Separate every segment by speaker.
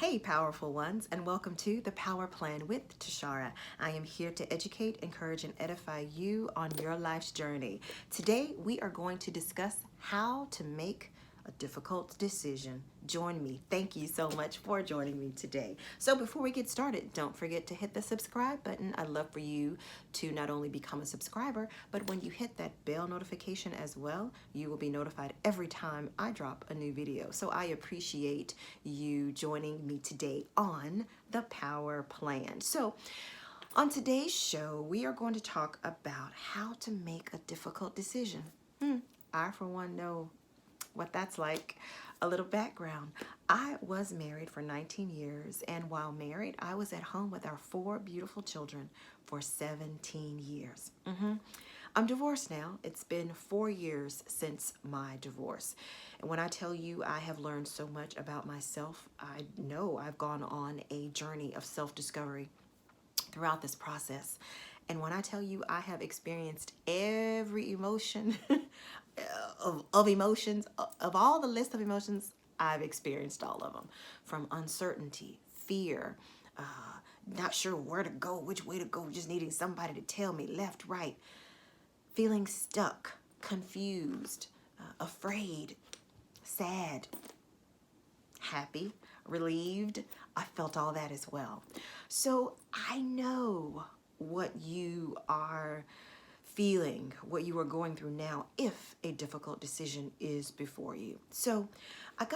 Speaker 1: Hey, powerful ones, and welcome to the Power Plan with Tashara. I am here to educate, encourage, and edify you on your life's journey. Today, we are going to discuss how to make a difficult decision. Join me. Thank you so much for joining me today. So before we get started, don't forget to hit the subscribe button. I'd love for you to not only become a subscriber, but when you hit that bell notification as well, you will be notified every time I drop a new video. So I appreciate you joining me today on the Power Plan. So on today's show, we are going to talk about how to make a difficult decision. I, for one, know what that's like. A little background. I was married for 19 years, and while married, I was at home with our 4 beautiful children for 17 years. I'm divorced now. It's been 4 years since my divorce. And when I tell you I have learned so much about myself, I know I've gone on a journey of self-discovery throughout this process. And when I tell you I have experienced every emotion of emotions, of all the list of emotions, I've experienced all of them. From uncertainty, fear, not sure where to go, which way to go, just needing somebody to tell me left, right, feeling stuck, confused, afraid, sad, happy, relieved. I felt all that as well. So I know what you are feeling, what you are going through now, if a difficult decision is before you. So I've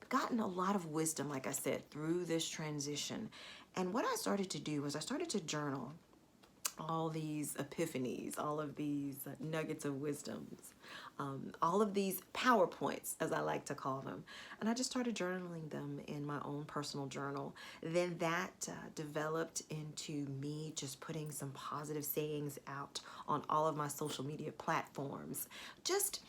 Speaker 1: gotten a lot of wisdom, like I said, through this transition. And what I started to do was I started to journal all these epiphanies, all of these nuggets of wisdoms, all of these PowerPoints, as I like to call them. And I just started journaling them in my own personal journal. Then that developed into me just putting some positive sayings out on all of my social media platforms. Just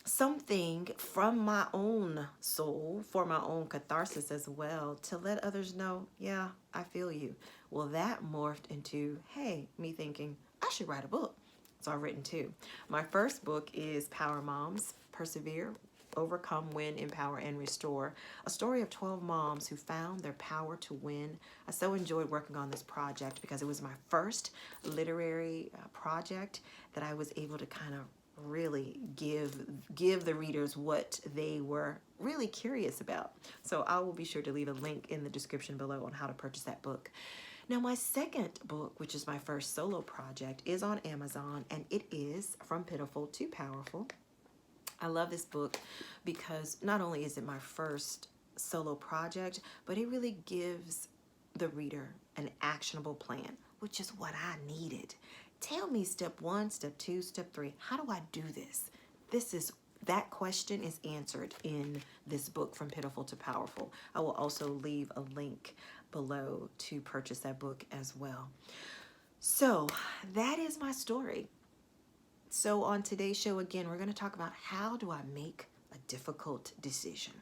Speaker 1: something from my own soul for my own catharsis as well, to let others know, yeah, I feel you. Well, that morphed into, hey, me thinking I should write a book. So I've written 2. My first book is Power Moms Persevere, Overcome, Win, Empower, and Restore, a story of 12 moms who found their power to win. I so enjoyed working on this project because it was my first literary project that I was able to kind of really give the readers what they were really curious about. So I will be sure to leave a link in the description below on how to purchase that book. Now, my second book, which is my first solo project, is on Amazon, and it is From Pitiful to Powerful. I love this book because not only is it my first solo project, but it really gives the reader an actionable plan, which is what I needed. Tell me step 1, step 2, step 3. How do I do this? That question is answered in this book, From Pitiful to Powerful. I will also leave a link below to purchase that book as well. So that is my story. So on today's show, again, we're going to talk about how do I make a difficult decision.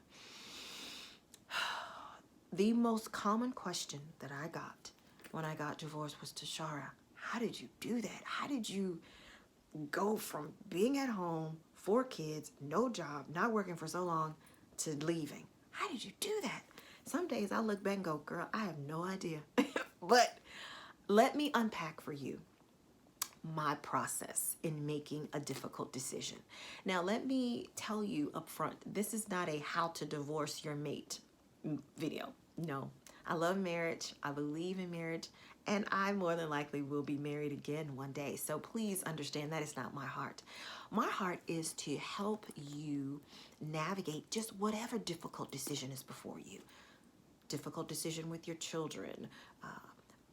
Speaker 1: The most common question that I got when I got divorced was, Tashara, how did you do that? How did you go from being at home, 4 kids, no job, not working for so long, to leaving? How did you do that? Some days I look back and go, girl, I have no idea. But let me unpack for you my process in making a difficult decision. Now, let me tell you up front, this is not a how to divorce your mate video. No, I love marriage. I believe in marriage, and I more than likely will be married again one day. So please understand that is not my heart. My heart is to help you navigate just whatever difficult decision is before you. Difficult decision with your children,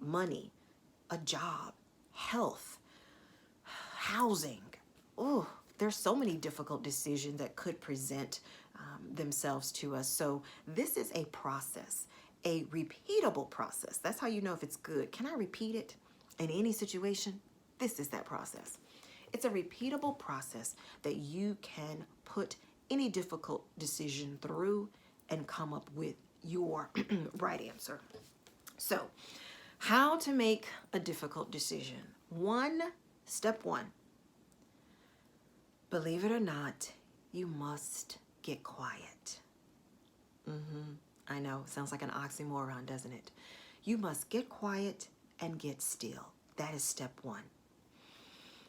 Speaker 1: money, a job, health, housing. Oh, there's so many difficult decisions that could present themselves to us. So this is a process, a repeatable process. That's how you know if it's good. Can I repeat it in any situation? This is that process. It's a repeatable process that you can put any difficult decision through and come up with your right answer. So, how to make a difficult decision. Step 1. Believe it or not, you must get quiet. I know, sounds like an oxymoron, doesn't it? You must get quiet and get still. That is step one.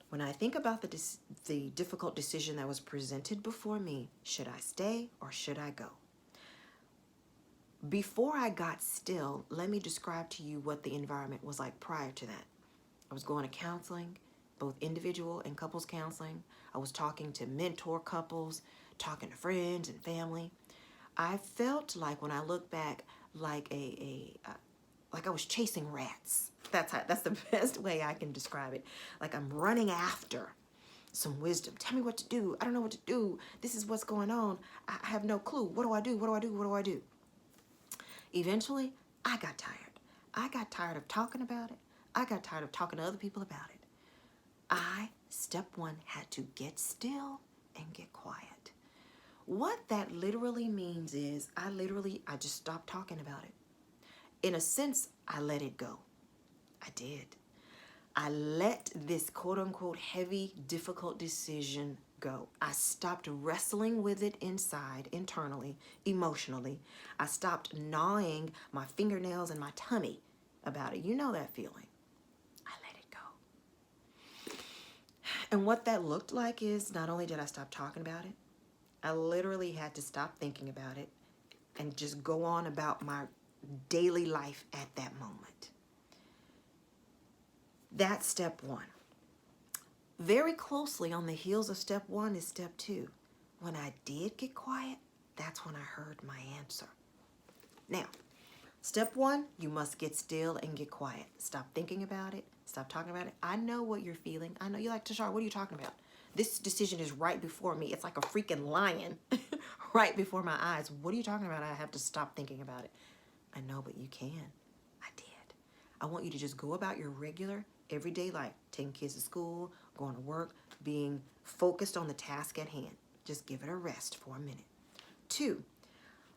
Speaker 1: When I think about the difficult decision that was presented before me, should I stay or should I go? Before I got still, let me describe to you what the environment was like prior to that. I was going to counseling, both individual and couples counseling. I was talking to mentor couples, talking to friends and family. I felt like, when I look back, like like I was chasing rats. That's the best way I can describe it. Like I'm running after some wisdom. Tell me what to do. I don't know what to do. This is what's going on. I have no clue. What do I do? What do I do? What do I do? Eventually, I got tired. I got tired of talking about it. I got tired of talking to other people about it. Step one, had to get still and get quiet. What that literally means is I just stopped talking about it. In a sense, I let it go. I did. I let this quote unquote heavy, difficult decision go. I stopped wrestling with it inside, internally, emotionally. I stopped gnawing my fingernails and my tummy about it. You know that feeling. I let it go. And what that looked like is, not only did I stop talking about it, I literally had to stop thinking about it and just go on about my daily life at that moment. That's step one. Very closely on the heels of step one is step two. When I did get quiet, that's when I heard my answer. Now, step one, you must get still and get quiet. Stop thinking about it. Stop talking about it. I know what you're feeling. I know you're like, Tashara, what are you talking about? This decision is right before me. It's like a freaking lion right before my eyes. What are you talking about? I have to stop thinking about it. I know, but you can. I did. I want you to just go about your regular, everyday life, taking kids to school, going to work, being focused on the task at hand. Just give it a rest for a minute. Two,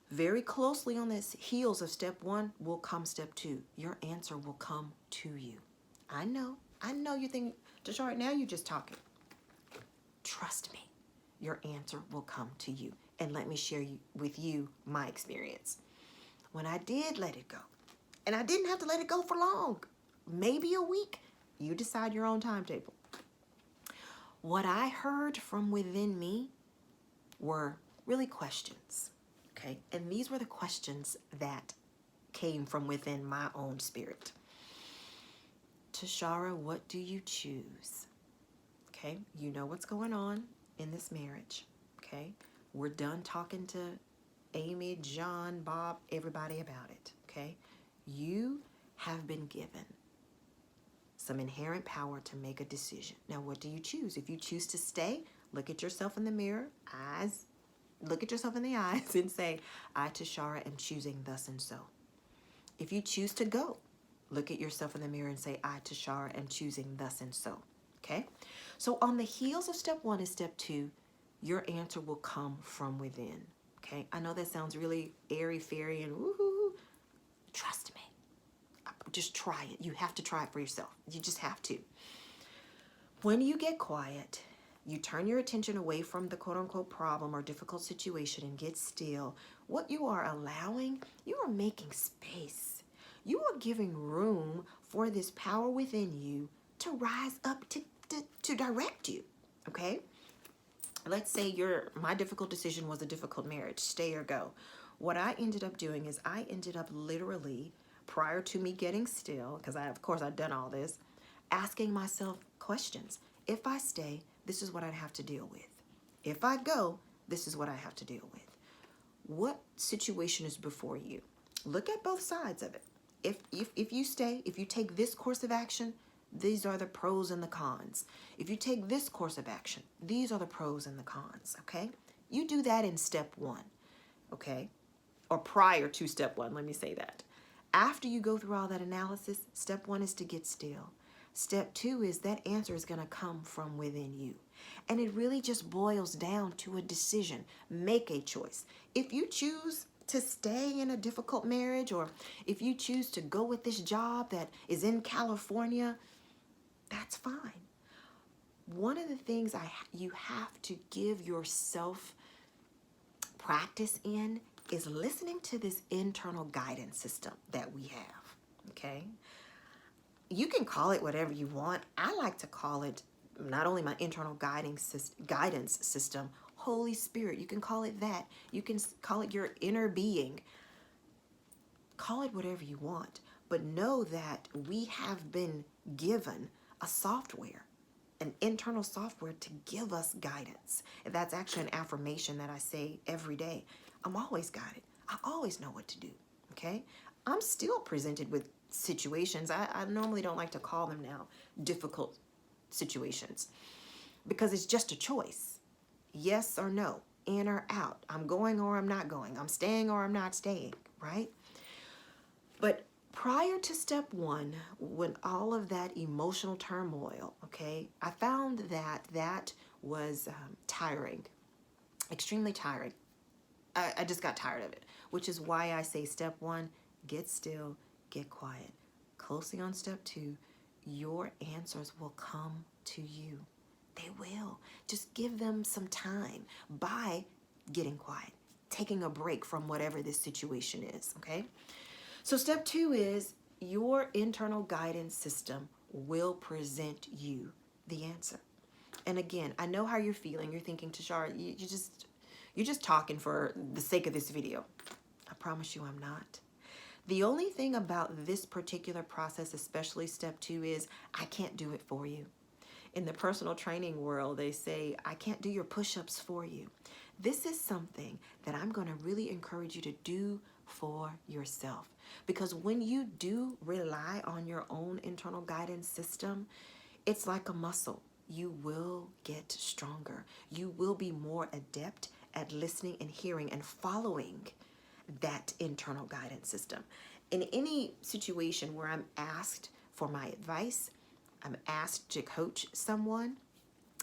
Speaker 1: very closely on the heels of step one will come step two. Your answer will come to you. I know you think, Tashara, now you're just talking. Trust me, your answer will come to you. And let me share with you my experience. When I did let it go, and I didn't have to let it go for long, maybe a week, you decide your own timetable. What I heard from within me were really questions, okay? And these were the questions that came from within my own spirit. Tashara, what do you choose? Okay, you know what's going on in this marriage, okay? We're done talking to Amy, John, Bob, everybody about it, okay? You have been given some inherent power to make a decision. Now, what do you choose? If you choose to stay, look at yourself in the mirror, look at yourself in the eyes and say, I, Tashara, am choosing thus and so. If you choose to go, look at yourself in the mirror and say, I, Tashara, am choosing thus and so, okay? So on the heels of step one and step two, your answer will come from within, okay? I know that sounds really airy-fairy and woohoo. Trust me. Just try it. You have to try it for yourself. You just have to. When you get quiet, you turn your attention away from the quote-unquote problem or difficult situation and get still. What you are allowing, you are making space. You are giving room for this power within you to rise up to direct you, okay? Let's say my difficult decision was a difficult marriage, stay or go. What I ended up doing is I ended up literally, prior to me getting still, because of course I'd done all this, asking myself questions. If I stay, this is what I'd have to deal with. If I go, this is what I have to deal with. What situation is before you? Look at both sides of it. If you stay, if you take this course of action, these are the pros and the cons. If you take this course of action, these are the pros and the cons, okay? You do that in step one, okay? Or prior to step one, let me say that. After you go through all that analysis, step one is to get still. Step two is that answer is going to come from within you. And it really just boils down to a decision. Make a choice. If you choose to stay in a difficult marriage, or if you choose to go with this job that is in California, that's fine. One of the things you have to give yourself practice in is listening to this internal guidance system that we have, okay? You can call it whatever you want. I like to call it not only my internal guidance system, Holy Spirit. You can call it that. You can call it your inner being. Call it whatever you want. But know that we have been given a software, an internal software to give us guidance. And that's actually an affirmation that I say every day. I'm always guided. I always know what to do, okay? I'm still presented with situations. I normally don't like to call them now difficult situations because it's just a choice. Yes or no, in or out. I'm going or I'm not going. I'm staying or I'm not staying, right? But prior to step one, when all of that emotional turmoil, okay, I found that that was tiring, extremely tiring. I just got tired of it, which is why I say step one, get still, get quiet. Closely on step two, your answers will come to you. They will. Just give them some time by getting quiet, taking a break from whatever this situation is, okay? So step two is your internal guidance system will present you the answer. And again, I know how you're feeling. You're thinking, Tashara, you're just talking for the sake of this video. I promise you I'm not. The only thing about this particular process, especially step two, is I can't do it for you. In the personal training world, they say, I can't do your push-ups for you. This is something that I'm going to really encourage you to do for yourself. Because when you do rely on your own internal guidance system, it's like a muscle. You will get stronger. You will be more adept at listening and hearing and following that internal guidance system. In any situation where I'm asked for my advice, I'm asked to coach someone,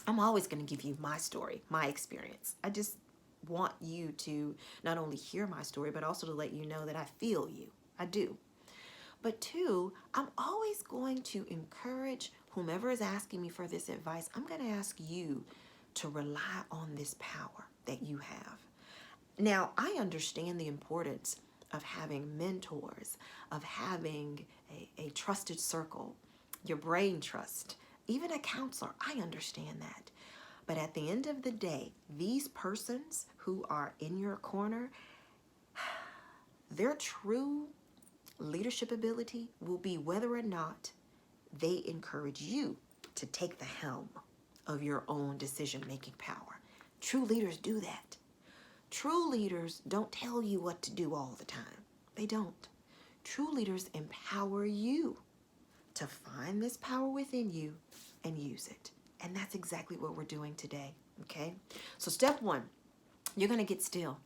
Speaker 1: I'm always going to give you my story, my experience. I just want you to not only hear my story, but also to let you know that I feel you. I do. But two, I'm always going to encourage whomever is asking me for this advice, I'm going to ask you to rely on this power that you have. Now, I understand the importance of having mentors, of having a trusted circle, your brain trust, even a counselor. I understand that. But at the end of the day, these persons who are in your corner, their true leadership ability will be whether or not they encourage you to take the helm of your own decision-making power. True leaders do that. True leaders don't tell you what to do all the time. They don't. True leaders empower you to find this power within you and use it. And that's exactly what we're doing today, okay? So step one, you're going to get still.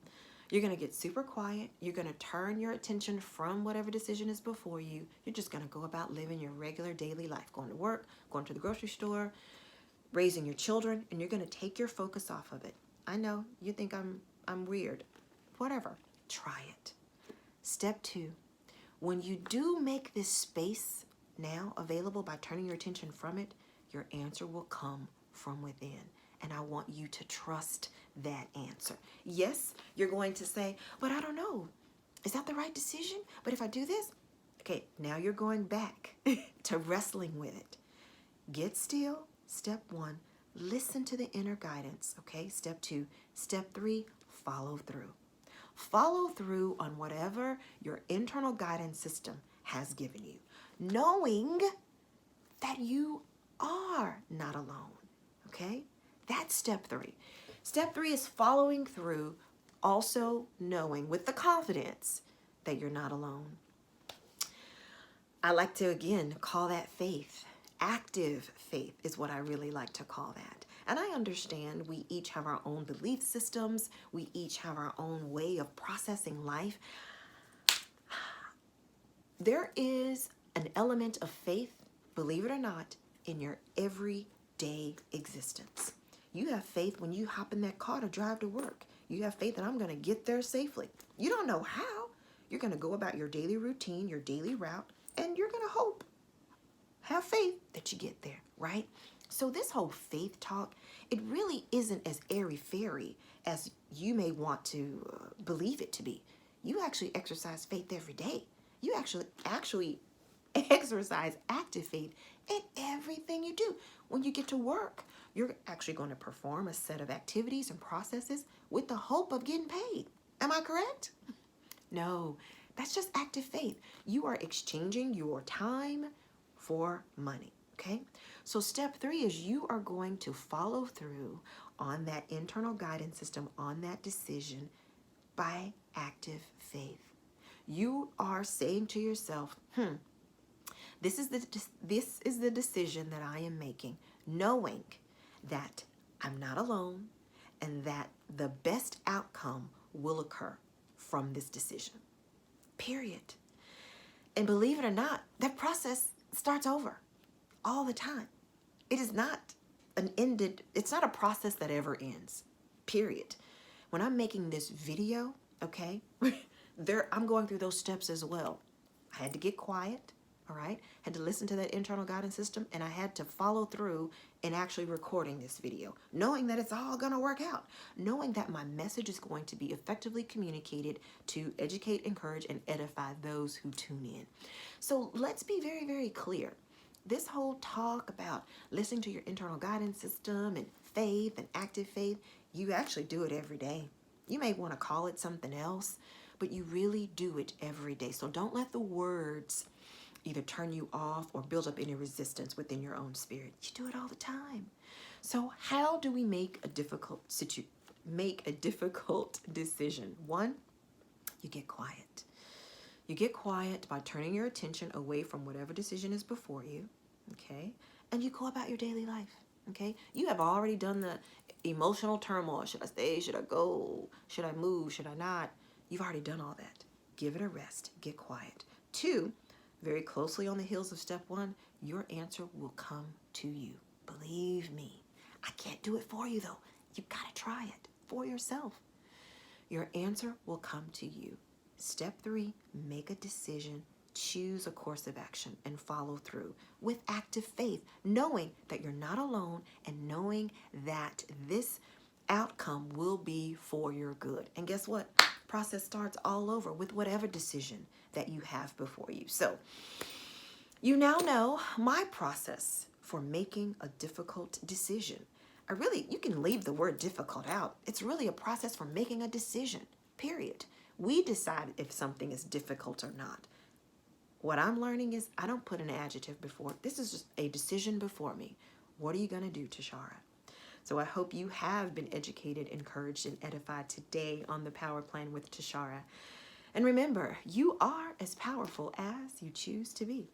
Speaker 1: You're going to get super quiet. You're going to turn your attention from whatever decision is before you. You're just going to go about living your regular daily life, going to work, going to the grocery store, raising your children, and you're going to take your focus off of it. I know you think I'm weird. Whatever. Try it. Step two, when you do make this space now available by turning your attention from it, your answer will come from within. And I want you to trust that answer. Yes, you're going to say, but I don't know. Is that the right decision? But if I do this, okay, now you're going back to wrestling with it. Get still, step one. Listen to the inner guidance, okay? Step two. Step three, follow through. Follow through on whatever your internal guidance system has given you, knowing that you are not alone, okay? That's step three. Step three is following through, also knowing with the confidence that you're not alone. I like to, again, call that faith. Active faith is what I really like to call that. And I understand we each have our own belief systems. We each have our own way of processing life. There is an element of faith, believe it or not, in your everyday existence. You have faith when you hop in that car to drive to work. You have faith that I'm going to get there safely. You don't know how. You're going to go about your daily routine, your daily route, and you're going to hope, have faith that you get there, right? So this whole faith talk, it really isn't as airy-fairy as you may want to believe it to be. You actually exercise faith every day. You actually exercise active faith in everything you do. When you get to work, you're actually going to perform a set of activities and processes with the hope of getting paid. Am I correct? No, that's just active faith. You are exchanging your time for money, okay? So step 3 is you are going to follow through on that internal guidance system, on that decision by active faith. You are saying to yourself, this is the decision that I am making, knowing that I'm not alone and that the best outcome will occur from this decision. Period. And believe it or not, that process starts over all the time. It is not it's not a process that ever ends. Period. When I'm making this video, okay, I'm going through those steps as well. I had to get quiet, all right? Had to listen to that internal guidance system, and I had to follow through in actually recording this video, knowing that it's all gonna work out, knowing that my message is going to be effectively communicated to educate, encourage, and edify those who tune in. So let's be very, very clear. This whole talk about listening to your internal guidance system and faith and active faith, you actually do it every day. You may want to call it something else, but you really do it every day. So don't let the words either turn you off or build up any resistance within your own spirit. You do it all the time. So how do we make a difficult decision? 1, you get quiet. You get quiet by turning your attention away from whatever decision is before you, okay? And you go about your daily life, okay? You have already done the emotional turmoil. Should I stay? Should I go? Should I move? Should I not? You've already done all that. Give it a rest. Get quiet. 2, very closely on the heels of step 1, your answer will come to you. Believe me. I can't do it for you, though. You've got to try it for yourself. Your answer will come to you. Step 3, make a decision, choose a course of action, and follow through with active faith, knowing that you're not alone and knowing that this outcome will be for your good. And guess what? Process starts all over with whatever decision that you have before you. So you now know my process for making a difficult decision. You can leave the word difficult out. It's really a process for making a decision, period. We decide if something is difficult or not. What I'm learning is I don't put an adjective before. This is just a decision before me. What are you going to do, Tashara? So I hope you have been educated, encouraged, and edified today on the Power Plan with Tashara. And remember, you are as powerful as you choose to be.